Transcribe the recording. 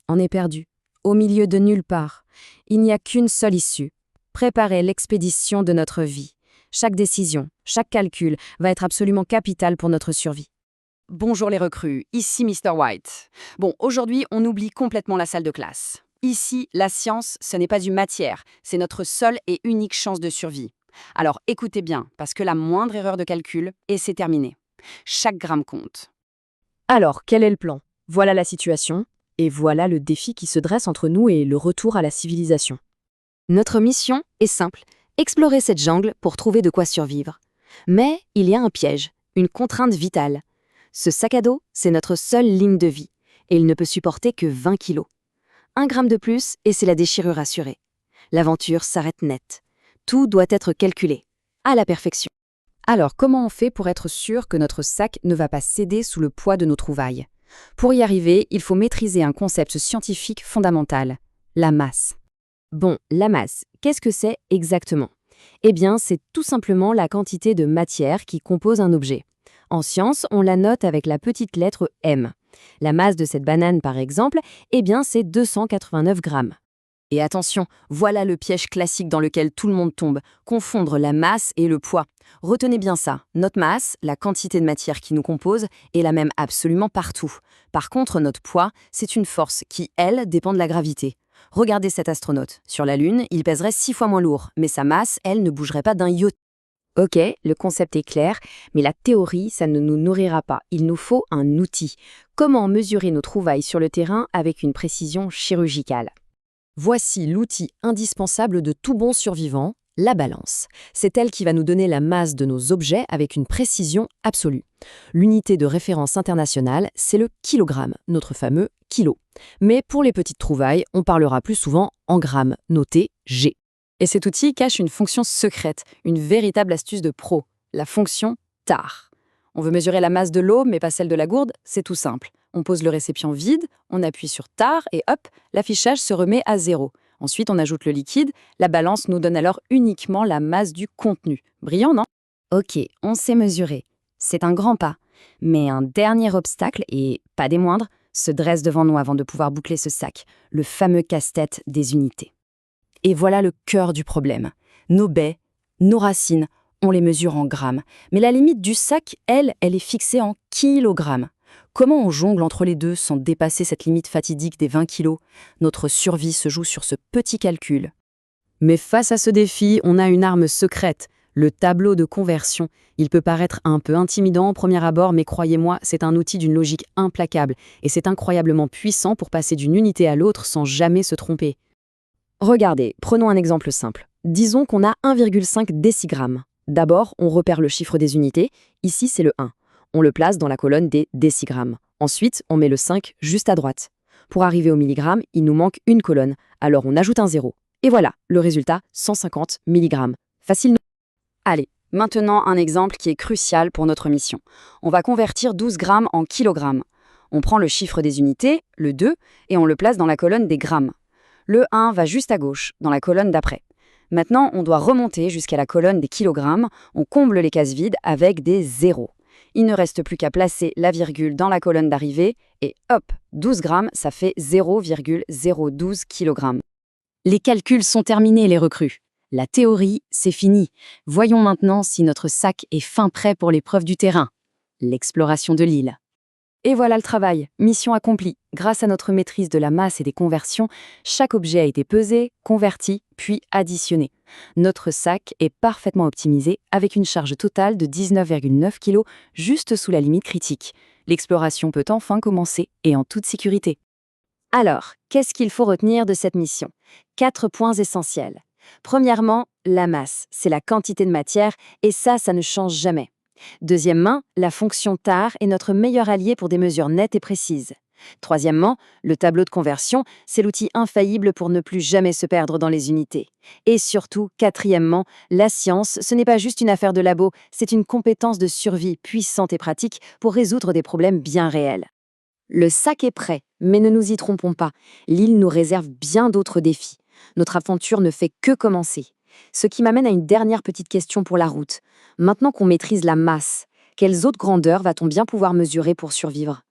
on est perdu. Au milieu de nulle part. Il n'y a qu'une seule issue. Préparer l'expédition de notre vie. Chaque décision, chaque calcul va être absolument capital pour notre survie. Bonjour les recrues, ici Mr. White. Bon, aujourd'hui, on oublie complètement la salle de classe. Ici, la science, ce n'est pas une matière, c'est notre seule et unique chance de survie. Alors écoutez bien, parce que la moindre erreur de calcul, et c'est terminé. Chaque gramme compte. Alors, quel est le plan? Voilà la situation, et voilà le défi qui se dresse entre nous et le retour à la civilisation. Notre mission est simple, explorer cette jungle pour trouver de quoi survivre. Mais il y a un piège, une contrainte vitale. Ce sac à dos, c'est notre seule ligne de vie, et il ne peut supporter que 20 kilos. 1 gramme de plus, et c'est la déchirure assurée. L'aventure s'arrête net. Tout doit être calculé, à la perfection. Alors, comment on fait pour être sûr que notre sac ne va pas céder sous le poids de nos trouvailles? Pour y arriver, il faut maîtriser un concept scientifique fondamental, la masse. Bon, la masse, qu'est-ce que c'est exactement? Eh bien, c'est tout simplement la quantité de matière qui compose un objet. En science, on la note avec la petite lettre m. La masse de cette banane, par exemple, eh bien, c'est 289 grammes. Et attention, voilà le piège classique dans lequel tout le monde tombe, confondre la masse et le poids. Retenez bien ça, notre masse, la quantité de matière qui nous compose, est la même absolument partout. Par contre, notre poids, c'est une force qui, elle, dépend de la gravité. Regardez cet astronaute. Sur la Lune, il pèserait 6 fois moins lourd, mais sa masse, elle, ne bougerait pas d'un iota. Ok, le concept est clair, mais la théorie, ça ne nous nourrira pas. Il nous faut un outil. Comment mesurer nos trouvailles sur le terrain avec une précision chirurgicale? Voici l'outil indispensable de tout bon survivant, la balance. C'est elle qui va nous donner la masse de nos objets avec une précision absolue. L'unité de référence internationale, c'est le kilogramme, notre fameux kilo. Mais pour les petites trouvailles, on parlera plus souvent en grammes, noté G. Et cet outil cache une fonction secrète, une véritable astuce de pro, la fonction TAR. On veut mesurer la masse de l'eau, mais pas celle de la gourde, c'est tout simple. On pose le récipient vide, on appuie sur TAR et hop, l'affichage se remet à 0. Ensuite, on ajoute le liquide, la balance nous donne alors uniquement la masse du contenu. Brillant, non? Ok, on sait mesurer. C'est un grand pas. Mais un dernier obstacle, et pas des moindres, se dresse devant nous avant de pouvoir boucler ce sac, le fameux casse-tête des unités. Et voilà le cœur du problème. Nos baies, nos racines, on les mesure en grammes. Mais la limite du sac, elle est fixée en kilogrammes. Comment on jongle entre les deux sans dépasser cette limite fatidique des 20 kilos? Notre survie se joue sur ce petit calcul. Mais face à ce défi, on a une arme secrète, le tableau de conversion. Il peut paraître un peu intimidant au premier abord, mais croyez-moi, c'est un outil d'une logique implacable. Et c'est incroyablement puissant pour passer d'une unité à l'autre sans jamais se tromper. Regardez, prenons un exemple simple. Disons qu'on a 1,5 décigrammes. D'abord, on repère le chiffre des unités. Ici, c'est le 1. On le place dans la colonne des décigrammes. Ensuite, on met le 5 juste à droite. Pour arriver au milligramme, il nous manque une colonne. Alors on ajoute un 0. Et voilà, le résultat, 150 milligrammes. Facile, non? Allez, maintenant un exemple qui est crucial pour notre mission. On va convertir 12 grammes en kilogrammes. On prend le chiffre des unités, le 2, et on le place dans la colonne des grammes. Le 1 va juste à gauche, dans la colonne d'après. Maintenant, on doit remonter jusqu'à la colonne des kilogrammes. On comble les cases vides avec des zéros. Il ne reste plus qu'à placer la virgule dans la colonne d'arrivée et hop, 12 grammes, ça fait 0,012 kg. Les calculs sont terminés, les recrues. La théorie, c'est fini. Voyons maintenant si notre sac est fin prêt pour l'épreuve du terrain. L'exploration de l'île. Et voilà le travail, mission accomplie. Grâce à notre maîtrise de la masse et des conversions, chaque objet a été pesé, converti, puis additionné. Notre sac est parfaitement optimisé avec une charge totale de 19,9 kg juste sous la limite critique. L'exploration peut enfin commencer et en toute sécurité. Alors, qu'est-ce qu'il faut retenir de cette mission? 4 points essentiels. Premièrement, la masse, c'est la quantité de matière et ça ne change jamais. Deuxièmement, la fonction TAR est notre meilleur allié pour des mesures nettes et précises. Troisièmement, le tableau de conversion, c'est l'outil infaillible pour ne plus jamais se perdre dans les unités. Et surtout, quatrièmement, la science, ce n'est pas juste une affaire de labo, c'est une compétence de survie puissante et pratique pour résoudre des problèmes bien réels. Le sac est prêt, mais ne nous y trompons pas, l'île nous réserve bien d'autres défis. Notre aventure ne fait que commencer. Ce qui m'amène à une dernière petite question pour la route. Maintenant qu'on maîtrise la masse, quelles autres grandeurs va-t-on bien pouvoir mesurer pour survivre?